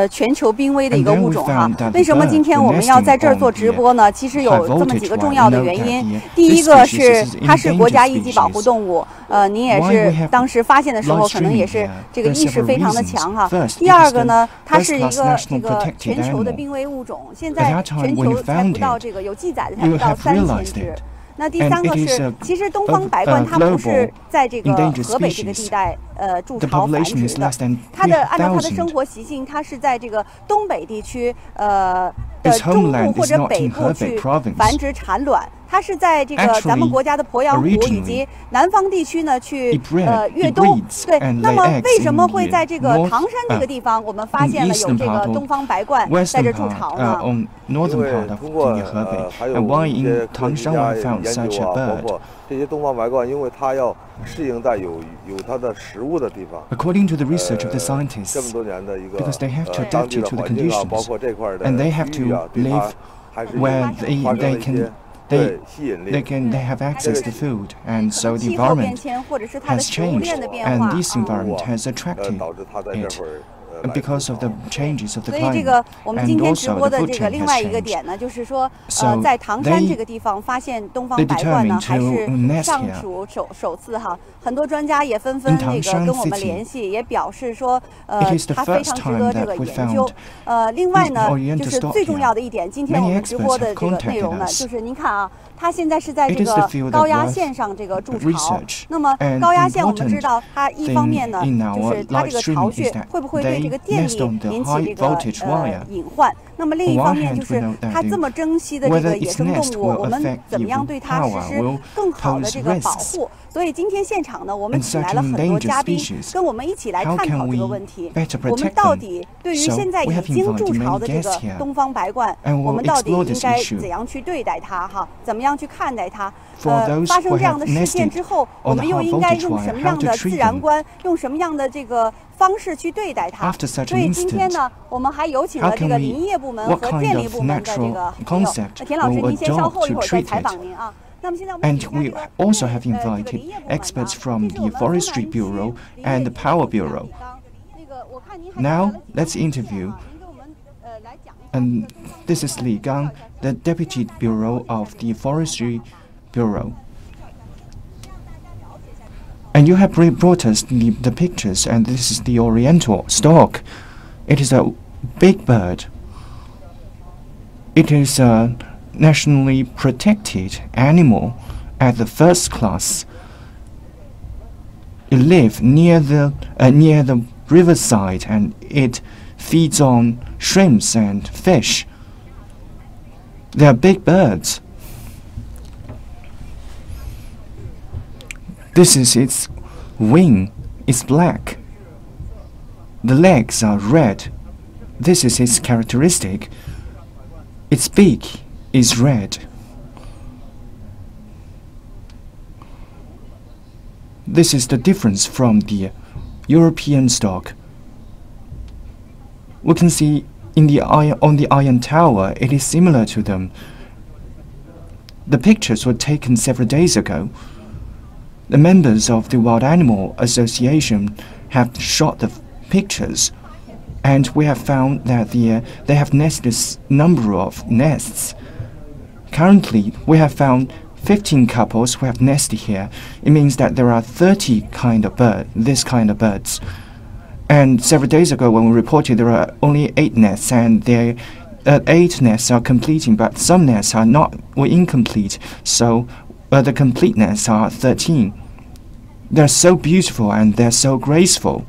全球濒危的一个物种哈。为什么今天我们要在这儿做直播呢？其实有这么几个重要的原因。第一个是它是国家一级保护动物，您也是当时发现的时候，可能也是这个意识非常的强哈。第二个呢，它是一个这个全球的濒危物种，现在全球才不到这个有记载的才不到3000只。 那第三个是，其实东方白鹳它不是在这个河北这个地带筑巢繁殖的，按照它的生活习性，它是在这个东北地区的中部或者北部去繁殖产卵。 它是在这个咱们国家的鄱阳湖以及南方地区呢去越冬。对，那么为什么会在这个唐山这个地方，我们发现了有这个东方白鹳在这筑巢呢？northern part of 河北 and why in Tangshan we found such a bird? 这些东方白鹳，因为它要适应在有它的食物的地方。According to the research of the scientists, 这么多年的一个 because they have to adapt to the conditions, 包括这块的 and they have to live where they can. They have access to food, and so the environment has changed, and this environment has attracted it. Because of the changes of the climate, 所以这个我们今天直播的这个另外一个点呢，就是说，在唐山这个地方发现东方白鹳呢，还是上属首次哈。很多专家也纷纷那个跟我们联系，也表示说，它非常值得这个研究。另外呢，就是最重要的一点，今天我们直播的这个内容呢，就是您看啊。 它现在是在这个高压线上这个筑巢。那么高压线我们知道，它一方面呢，就是它这个巢穴会不会对这个电力引起这个隐患？那么另一方面就是它这么珍惜的这个野生动物，我们怎么样对它实施更好的这个保护？所以今天现场呢，我们请来了很多嘉宾，跟我们一起来探讨这个问题。我们到底对于现在已经筑巢的这个东方白鹳，我们到底应该怎样去对待它？哈，怎么样去看待它？发生这样的事件之后，我们又应该用什么样的自然观，用什么样的这个方式去对待它？所以今天呢，我们还有请了这个林业部门和电力部门的这个朋友。田老师，您先稍后一会儿再采访您啊。 And we also have invited experts from the Forestry Bureau and the Power Bureau. Now, let's interview. And this is Li Gang, the Deputy Bureau of the Forestry Bureau. And you have brought us the pictures, and this is the oriental stork. It is a big bird. It is a nationally protected animal at the first class. It lives near the riverside, and it feeds on shrimps and fish. They are big birds. This is its wing. It's black. The legs are red. This is its characteristic. Its beak is red. This is the difference from the European stork. We can see on the Iron Tower, it is similar to them. The pictures were taken several days ago. The members of the Wild Animal Association have shot the pictures, and we have found that they have nested a number of nests. Currently, we have found 15 couples who have nested here. It means that there are 30 this kind of birds. And several days ago, when we reported, there are only 8 nests, and 8 nests are completing, but some nests were incomplete. So the complete nests are 13. They're so beautiful and they're so graceful.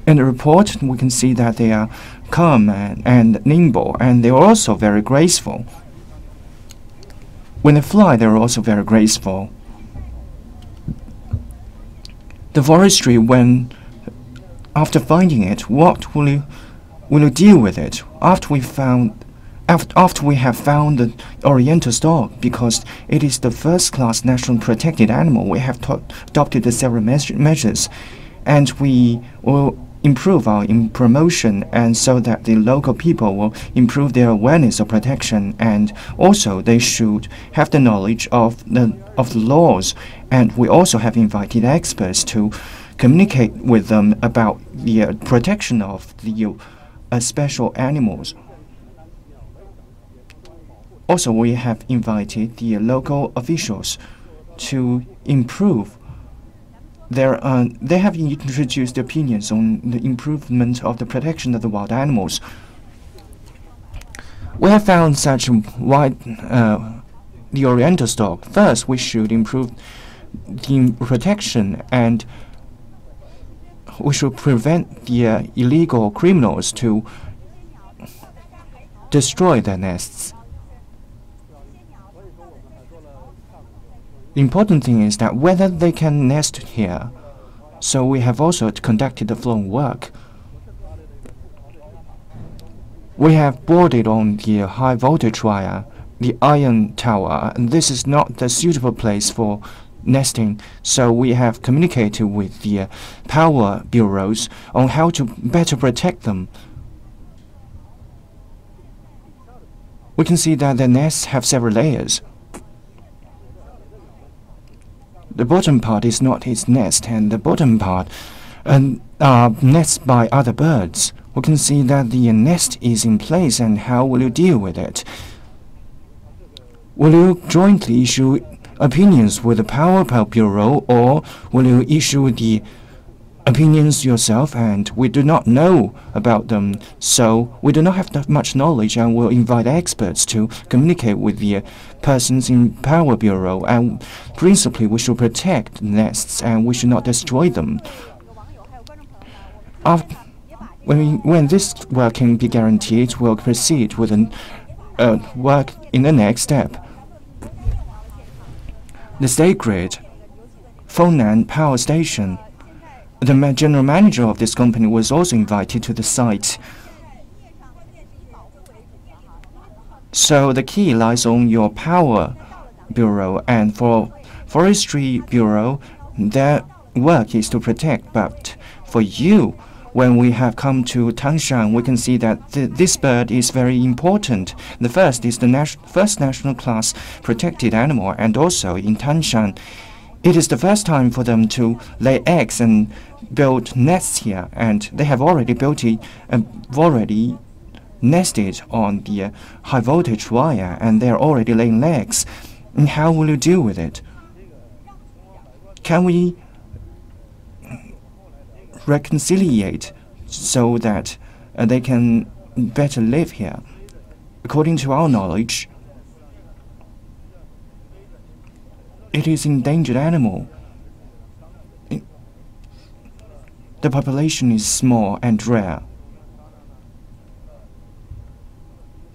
In the report, we can see that they are calm and nimble, and they are also very graceful. When they fly, they are also very graceful. The forestry, after finding it, what will you deal with it? After we have found the oriental stork, because it is the first-class national protected animal, we have adopted the several measures, and we will improve our promotion, and so that the local people will improve their awareness of protection, and also they should have the knowledge of the laws. And we also have invited experts to communicate with them about the protection of the special animals. Also, we have invited the local officials to improve their. They have introduced opinions on the improvement of the protection of the wild animals. We have found such wide the oriental stork. First, we should improve the protection, and we should prevent the illegal criminals to destroy their nests. The important thing is that whether they can nest here. So we have also conducted the following work. We have boarded on the high voltage wire, the iron tower, and this is not the suitable place for nesting, so we have communicated with the power bureaus on how to better protect them. We can see that the nests have several layers. The bottom part is not its nest, and the bottom part are nests by other birds. We can see that the nest is in place, and how will you deal with it? Will you jointly issue opinions with the Power Bureau, or will you issue the opinions yourself? And we do not know about them, so we do not have that much knowledge, and we'll invite experts to communicate with the persons in Power Bureau. And principally, we should protect nests, and we should not destroy them. When this work can be guaranteed, we'll proceed with work in the next step. The State Grid, Fengnan Power Station. The general manager of this company was also invited to the site. So the key lies on your Power Bureau, and for Forestry Bureau, their work is to protect. But for you, when we have come to Tangshan, we can see that this bird is very important. The first is the first national class protected animal, and also in Tangshan, it is the first time for them to lay eggs and build nests here, and they have already already nested on the high voltage wire, and they are already laying eggs. And how will you deal with it? Can we reconciliate so that they can better live here? According to our knowledge, it is endangered animal. The population is small and rare.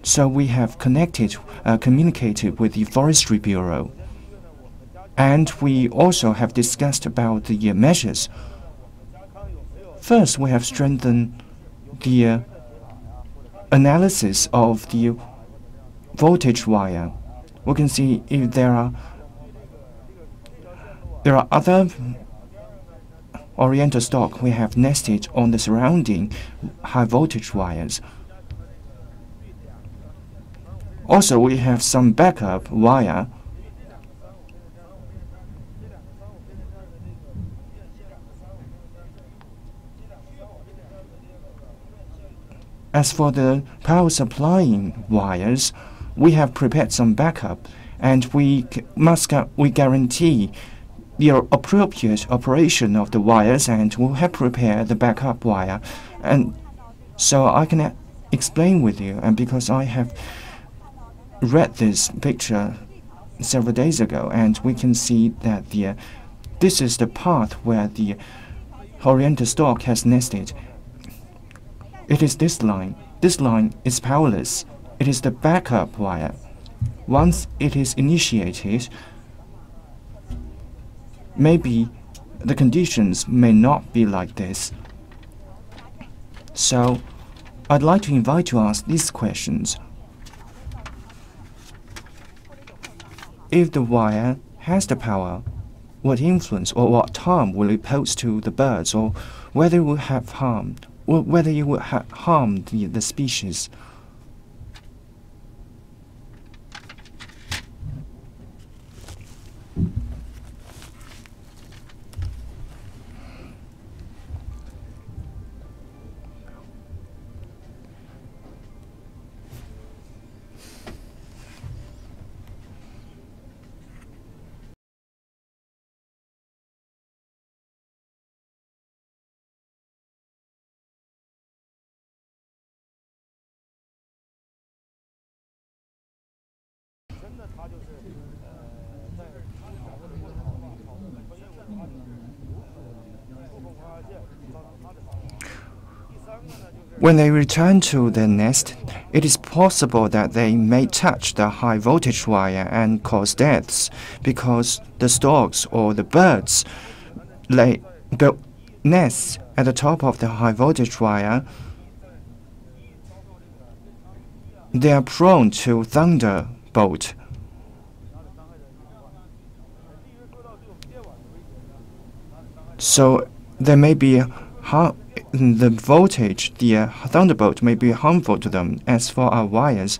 So we have communicated with the Forestry Bureau, and we also have discussed about the measures. First, we have strengthened the analysis of the voltage wire. We can see if there are other oriental stork we have nested on the surrounding high voltage wires. Also, we have some backup wire. As for the power supplying wires, we have prepared some backup, and we guarantee the appropriate operation of the wires, and we'll have prepared the backup wire. And so I can explain with you, and because I have read this picture several days ago, and we can see that this is the path where the oriental stork has nested. It is this line. This line is powerless. It is the backup wire. Once it is initiated, maybe the conditions may not be like this. So, I'd like to invite you to ask these questions. If the wire has the power, what influence or what harm will it pose to the birds, or whether it will have harmed, or whether it will harm the species? When they return to their nest, it is possible that they may touch the high voltage wire and cause deaths because the storks or the birds build nests at the top of the high voltage wire. They are prone to thunderbolt. So there may be the voltage, the thunderbolt may be harmful to them. As for our wires,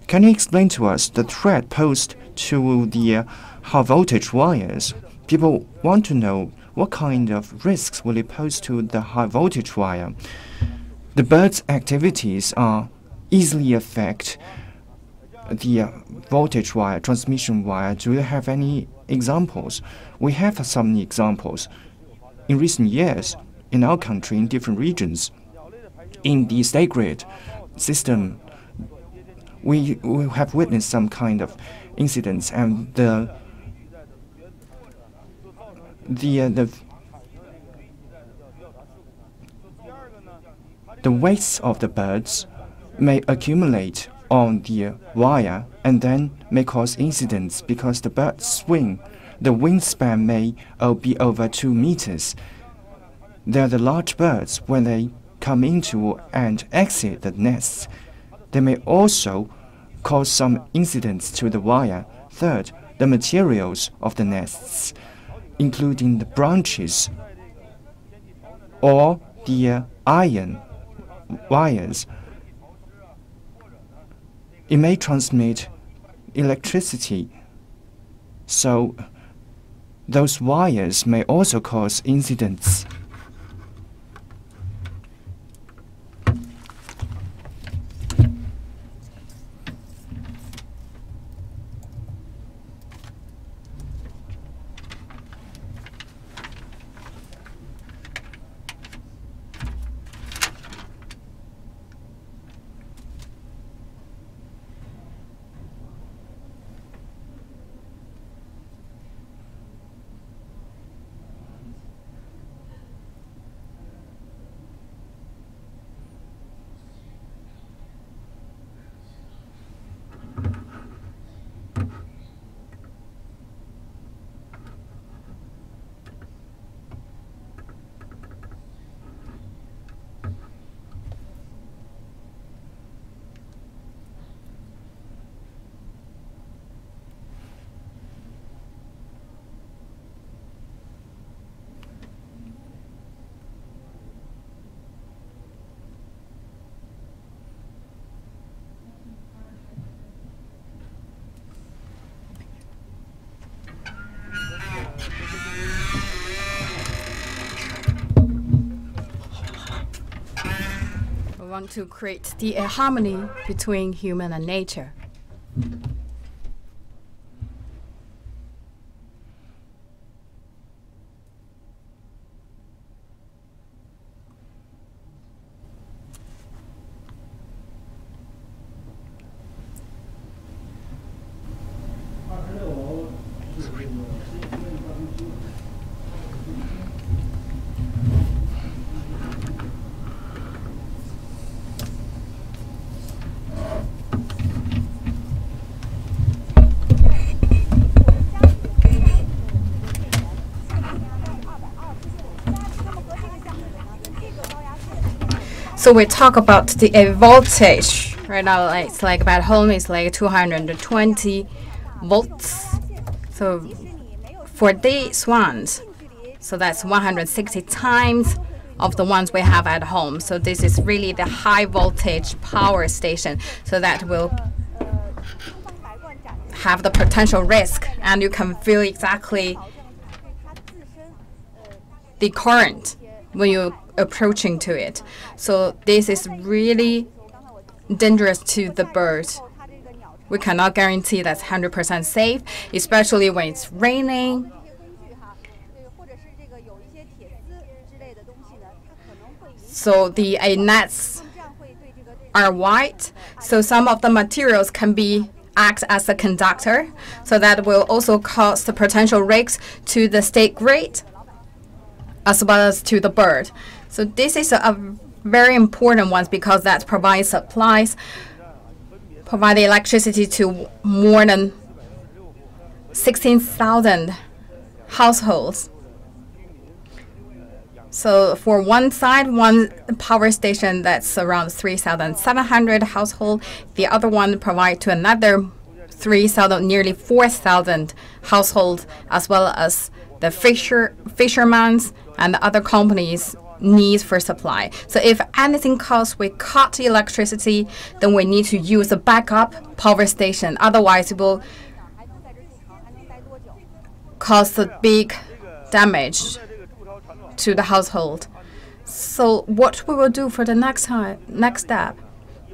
can you explain to us the threat posed to the high voltage wires? People want to know what kind of risks will it pose to the high voltage wire. The birds' activities are easily affect the voltage wire, transmission wire. Do you have any examples? We have some examples. In recent years, in our country, in different regions, in the state grid system, we have witnessed some kind of incidents, and the weights of the birds may accumulate on the wire and then may cause incidents because the birds swing. The wingspan may be over 2 meters. They are the large birds. When they come into and exit the nests, they may also cause some incidents to the wire. Third, the materials of the nests, including the branches or the iron wires. It may transmit electricity, so those wires may also cause incidents. Want to create the harmony between human and nature. So we talk about the voltage right now. It's like at home it's like 220 volts. So for these ones, so that's 160 times of the ones we have at home. So this is really the high voltage power station. So that will have the potential risk, and you can feel exactly the current when you're approaching to it. So this is really dangerous to the birds. We cannot guarantee that's 100% safe, especially when it's raining. So the nets are white, so some of the materials can act as a conductor, so that will also cause the potential risks to the state grid. as well as to the bird. So this is a very important one because that provides supplies, provide electricity to more than 16,000 households. So for one side, one power station that's around 3,700 households. The other one provide to another 3,000, nearly 4,000 households, as well as the fishermen and the other companies needs for supply. So if anything causes we cut electricity, then we need to use a backup power station. Otherwise, it will cause a big damage to the household. So what we will do for the next step,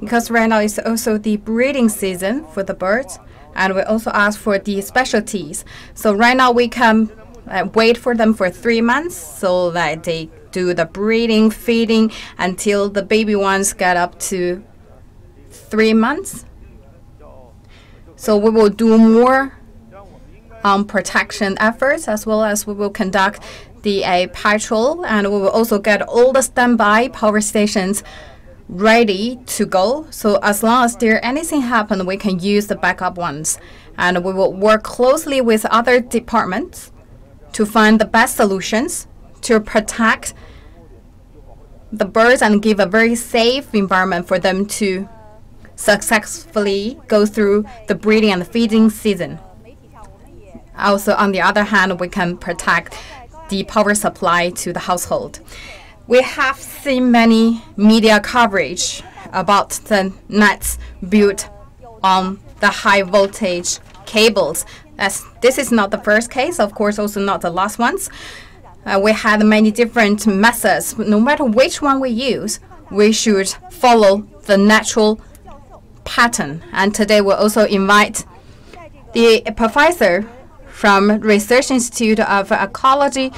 because right now it's also the breeding season for the birds, and we also ask for the specialties. So right now we can wait for them for 3 months so that they do the breeding, feeding until the baby ones get up to 3 months. So we will do more protection efforts, as well as we will conduct the patrol, and we will also get all the standby power stations ready to go. So as long as there anything happen, we can use the backup ones, and we will work closely with other departments to find the best solutions to protect the birds and give a very safe environment for them to successfully go through the breeding and feeding season. Also, on the other hand, we can protect the power supply to the household. We have seen many media coverage about the nets built on the high voltage cables. This is not the first case, of course, also not the last ones. We had many different methods. No matter which one we use, we should follow the natural pattern. And today we'll also invite the professor from Research Institute of Ecology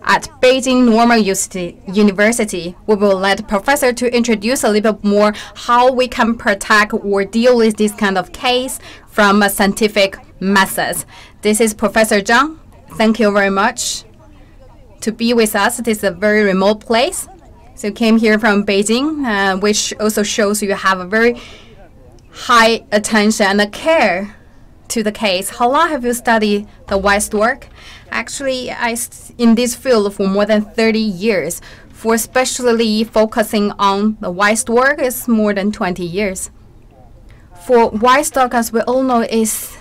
at Beijing Normal University. We will let the professor to introduce a little bit more how we can protect or deal with this kind of case from a scientific methods. This is Professor Zhang. Thank you very much to be with us. This is a very remote place. So you came here from Beijing, which also shows you have a very high attention and care to the case. How long have you studied the white stork? Actually, in this field for more than 30 years. For especially focusing on the white stork is more than 20 years. For white stork, as we all know, is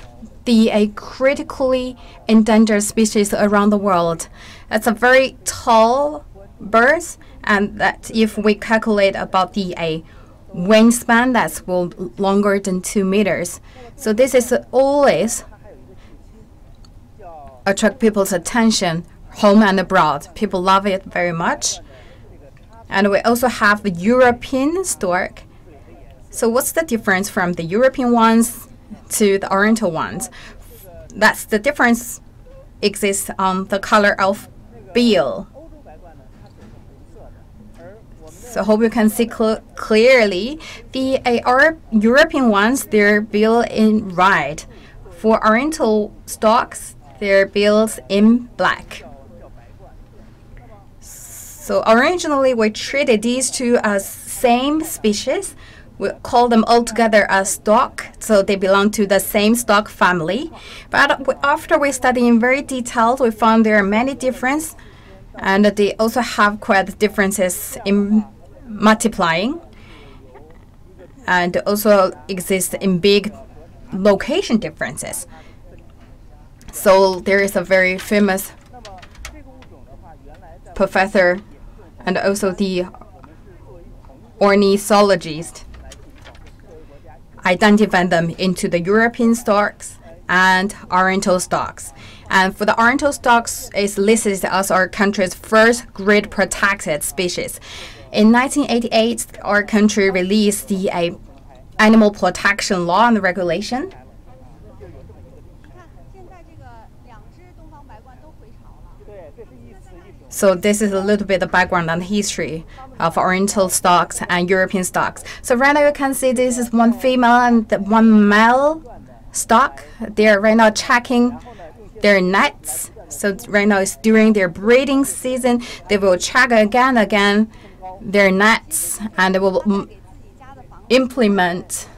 a critically endangered species around the world. It's a very tall bird, and that if we calculate about the wingspan, that's longer than 2 meters. So this is always attract people's attention home and abroad. People love it very much. And we also have the European stork. So what's the difference from the European ones to the oriental ones? That's the difference exists on the color of bill. So I hope you can see clearly. Our European ones, their bill in red. For oriental storks, their bills in black. So originally, we treated these two as same species. We call them all together as stork, so they belong to the same stork family. But after we study in very detailed, we found there are many differences, and they also have quite differences in multiplying, and also exist in big location differences. So there is a very famous professor and also the ornithologist identify them into the European storks and oriental storks. And for the oriental storks, it's listed as our country's first grid protected species. In 1988, our country released the animal protection law and regulation. So this is a little bit of background on the history of oriental storks and European storks. So right now you can see this is one female and one male stork. They are right now checking their nets. So right now it's during their breeding season. They will check again their nets, and they will implement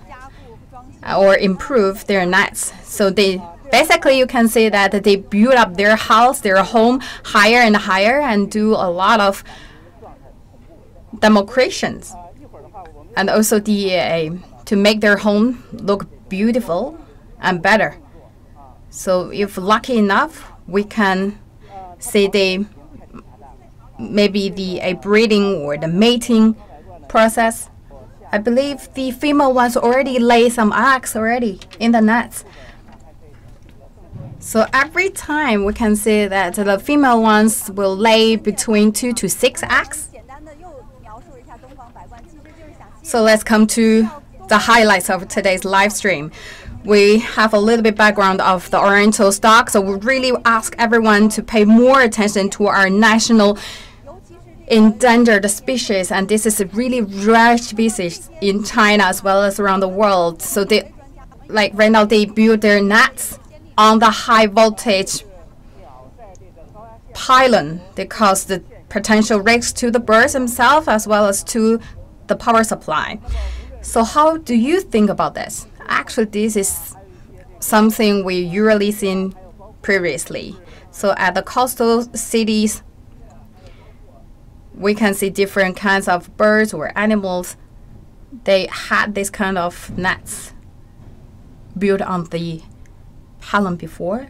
or improve their nets. So they basically, you can say that they build up their house, their home higher and higher, and do a lot of decorations, and also to make their home look beautiful and better. So if lucky enough, we can say maybe the breeding or the mating process. I believe the female ones already lay some eggs already in the nets. So every time we can say that the female ones will lay between 2 to 6 eggs. So let's come to the highlights of today's live stream. We have a little bit background of the oriental stork, so we really ask everyone to pay more attention to our national endangered species, and this is a really rare species in China as well as around the world. So they, like right now, they build their nets on the high voltage pylon. They cause the potential risks to the birds themselves as well as to the power supply. So how do you think about this? Actually, this is something we usually seen previously. So at the coastal cities, we can see different kinds of birds or animals. They had this kind of nets built on the pylon before.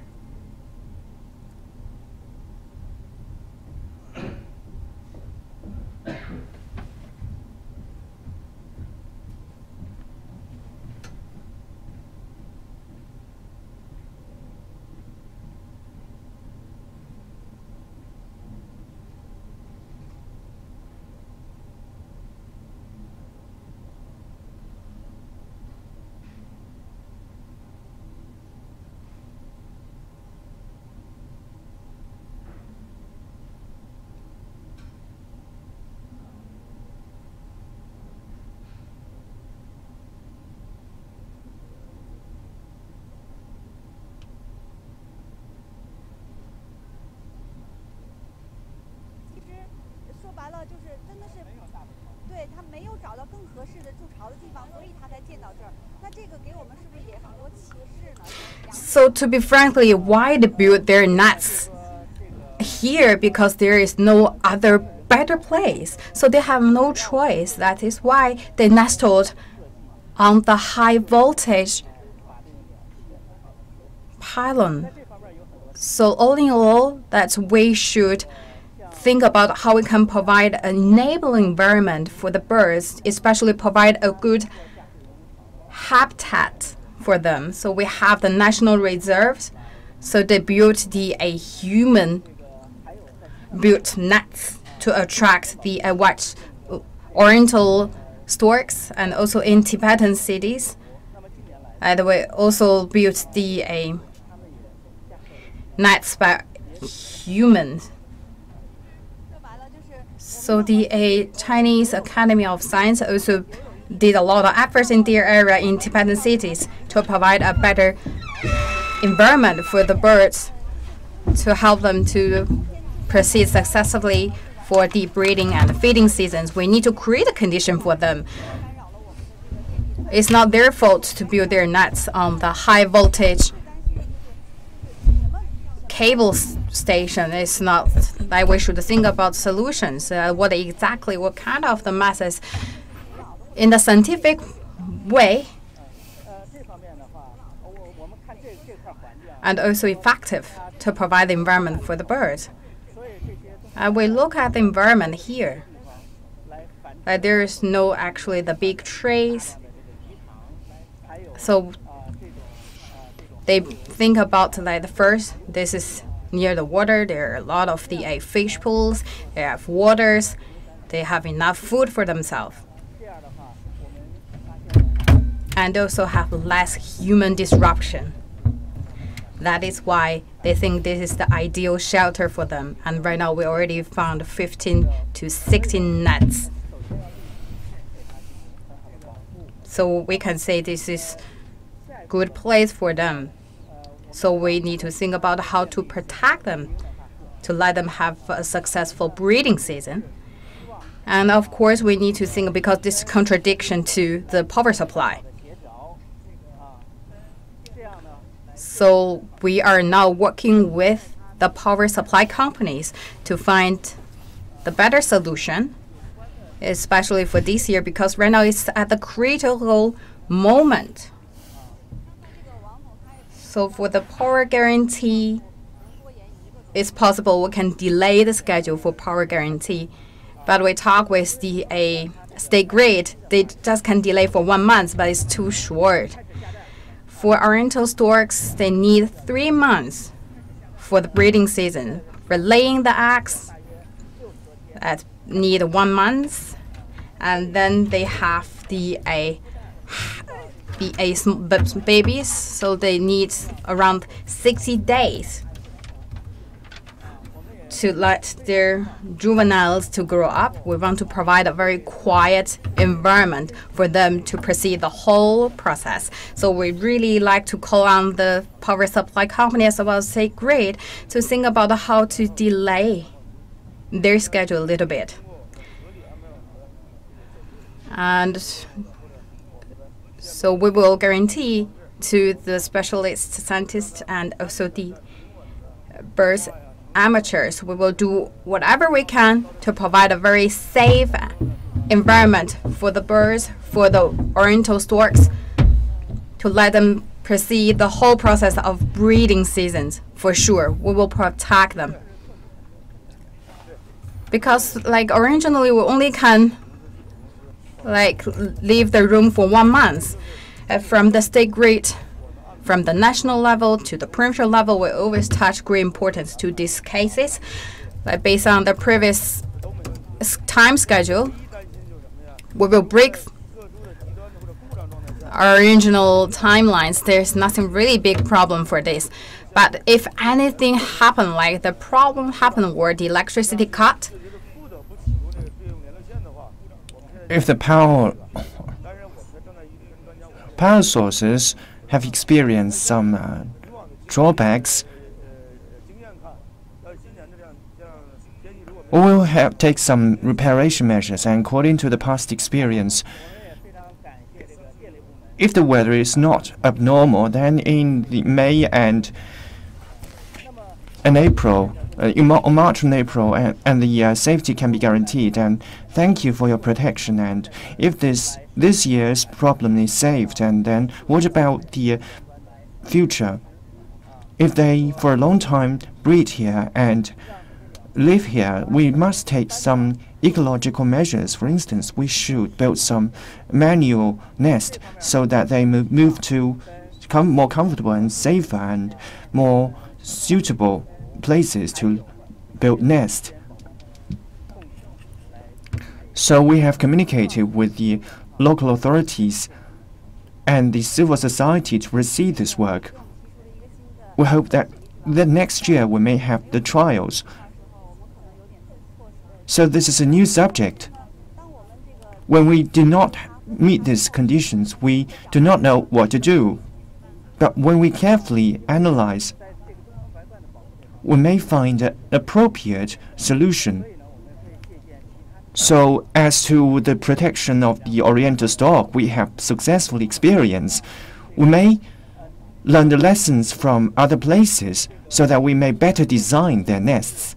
So to be frankly, why they build their nets here? Because there is no other better place. So they have no choice. That is why they nestled on the high voltage pylon. So all in all, that we should think about how we can provide an enabling environment for the birds, especially provide a good habitat for them. So we have the national reserves. So they built the human-built nets to attract the white oriental storks, and also in Tibetan cities. And we also built the nets by humans. So the Chinese Academy of Science also did a lot of efforts in their area in Tibetan cities to provide a better environment for the birds to help them to proceed successfully for the breeding and feeding seasons. We need to create a condition for them. It's not their fault to build their nets on the high voltage cable station. It's not like we should think about solutions. What kind of the methods in the scientific way and also effective to provide the environment for the birds. We look at the environment here. There is no actually the big trees. So they think about like the first, this is near the water. There are a lot of the fish pools. They have waters. They have enough food for themselves. And also have less human disruption. That is why they think this is the ideal shelter for them. And right now we already found 15 to 16 nets. So we can say this is a good place for them. So we need to think about how to protect them, to let them have a successful breeding season. And of course, we need to think, because this is contradiction to the power supply. So we are now working with the power supply companies to find the better solution, especially for this year, because right now it's at the critical moment. So for the power guarantee, it's possible we can delay the schedule for power guarantee. But we talk with the state grid, they just can delay for 1 month, but it's too short. For oriental storks, they need 3 months for the breeding season. For laying the eggs, that need 1 month, and then they have the babies, so they need around 60 days to let their juveniles to grow up. We want to provide a very quiet environment for them to proceed the whole process. So we really like to call on the power supply company as well as state grid to think about how to delay their schedule a little bit. And so we will guarantee to the specialists, scientists, and also the birds amateurs, we will do whatever we can to provide a very safe environment for the birds, for the oriental storks, to let them proceed the whole process of breeding seasons. For sure, we will protect them. Because originally we only can leave the room for 1 month. From the state grid, from the national level to the provincial level, we always attach great importance to these cases. Based on the previous time schedule, we will break our original timelines. There's nothing really big problem for this. But if anything happened, like the problem happened where the electricity cut, if the power sources have experienced some drawbacks, we will take some reparation measures. And according to the past experience, if the weather is not abnormal, then in the May and April, March and April, and the safety can be guaranteed. And thank you for your protection. And if this year's problem is saved, and then what about the future? If they for a long time breed here and live here, we must take some ecological measures. For instance, we should build some manual nest so that they move to more comfortable and safer and more suitable places to build nest. So we have communicated with the local authorities and the civil society to receive this work. We hope that next year we may have the trials. So this is a new subject. When we do not meet these conditions, we do not know what to do. But when we carefully analyze, we may find an appropriate solution. So as to the protection of the oriental stork we have successfully experienced, we may learn the lessons from other places so that we may better design their nests.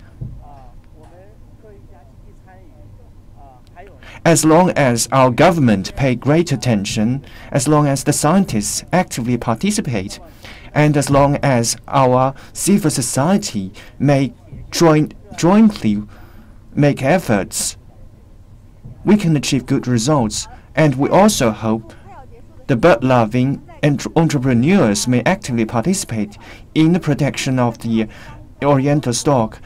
As long as our government pay great attention, as long as the scientists actively participate, and as long as our civil society may jointly make efforts, we can achieve good results. And we also hope the bird-loving entrepreneurs may actively participate in the protection of the oriental stork.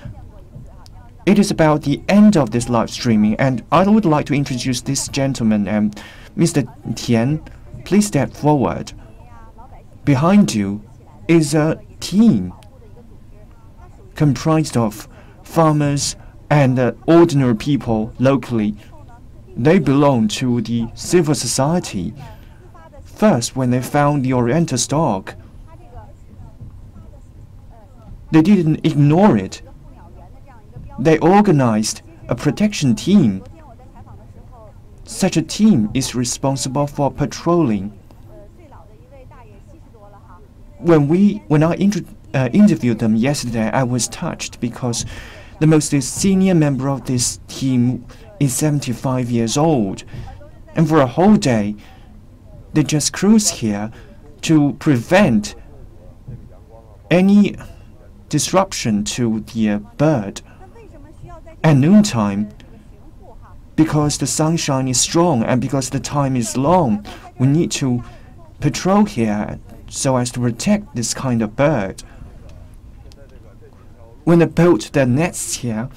It is about the end of this live streaming, and I would like to introduce this gentleman, Mr. Tian. Please step forward. Behind you is a team comprised of farmers and ordinary people locally. They belong to the civil society. First, when they found the oriental stork, They didn't ignore it. They organized a protection team. Such a team is responsible for patrolling. When I interviewed them yesterday, I was touched because the most senior member of this team is 75 years old, and for a whole day, they just cruise here to prevent any disruption to the bird. At noontime, because the sunshine is strong and because the time is long, we need to patrol here so as to protect this kind of bird. When they built their nests here,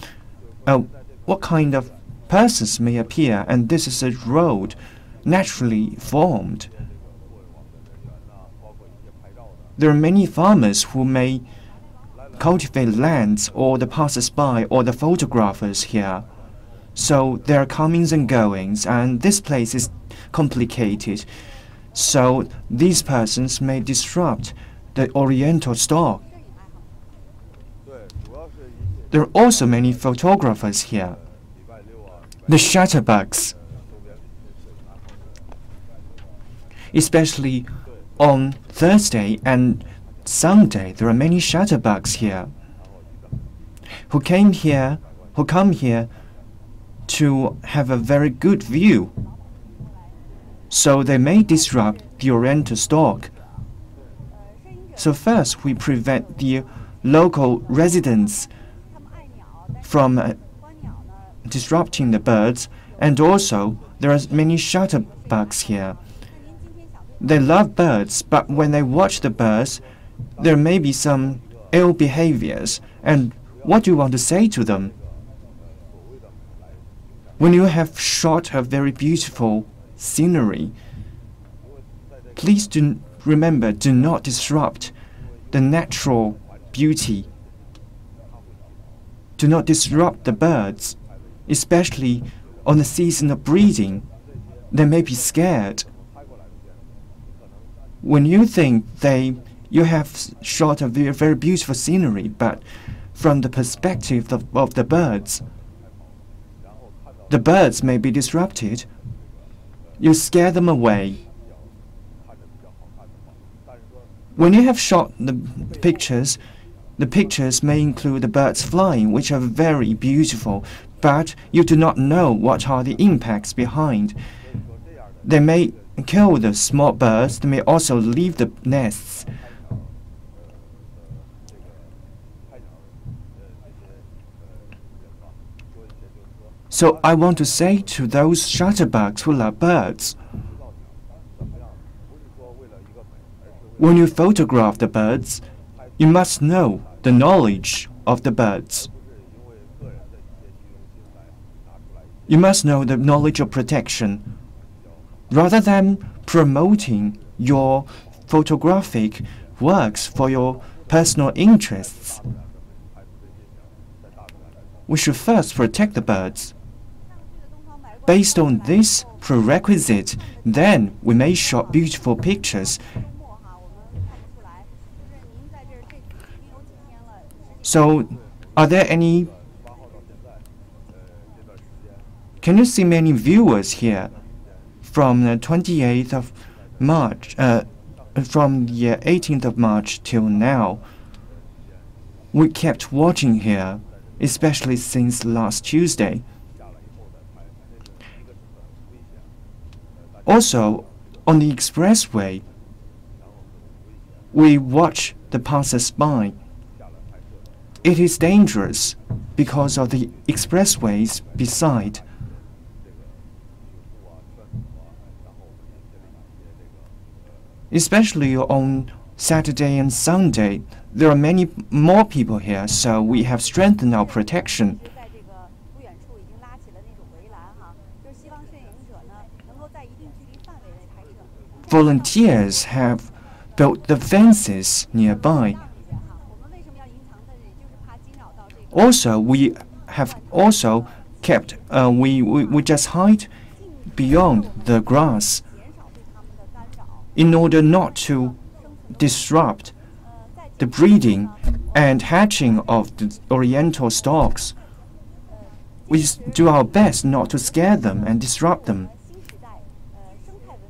what kind of persons may appear, and this is a road naturally formed. There are many farmers who may cultivate lands, or the passers-by, or the photographers here. So there are comings and goings, and this place is complicated. So these persons may disrupt the oriental stork. There are also many photographers here. The shutterbugs, especially on Thursday and Sunday, there are many shutterbugs here who come here to have a very good view. So they may disrupt the oriental stork. So first, we prevent the local residents from disrupting the birds, and also there are many shutterbugs here. They love birds, but when they watch the birds, there may be some ill behaviors. And what do you want to say to them? When you have shot a very beautiful scenery, please remember, do not disrupt the natural beauty. Do not disrupt the birds, especially on the season of breeding. They may be scared. When you think you have shot a very, very beautiful scenery, but from the perspective of the birds may be disrupted. You scare them away. When you have shot the pictures may include the birds flying, which are very beautiful, but you do not know what are the impacts behind. They may kill the small birds, they may also leave the nests. So I want to say to those shutterbugs who love birds, when you photograph the birds, you must know the knowledge of the birds. You must know the knowledge of protection. Rather than promoting your photographic works for your personal interests, we should first protect the birds. Based on this prerequisite, then we may shoot beautiful pictures. So, are there any? Can you see many viewers here from the 28th of March, from the 18th of March till now? We kept watching here, especially since last Tuesday. Also, on the expressway, we watch the passers-by. It is dangerous because of the expressways beside. Especially on Saturday and Sunday, there are many more people here, so we have strengthened our protection. Volunteers have built the fences nearby. Also, we have also kept, we just hide beyond the grass in order not to disrupt the breeding and hatching of the oriental storks. We do our best not to scare them and disrupt them.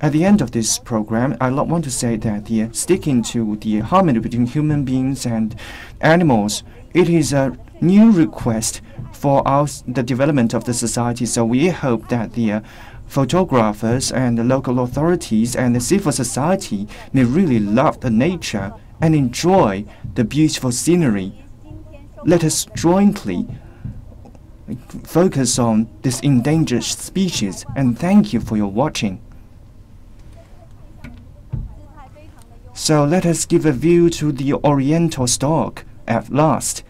At the end of this program, I want to say that sticking to the harmony between human beings and animals, it is a new request for the development of the society. So we hope that the photographers and the local authorities and the civil society may really love the nature and enjoy the beautiful scenery. Let us jointly focus on this endangered species, and thank you for your watching. So let us give a view to the oriental stork at last.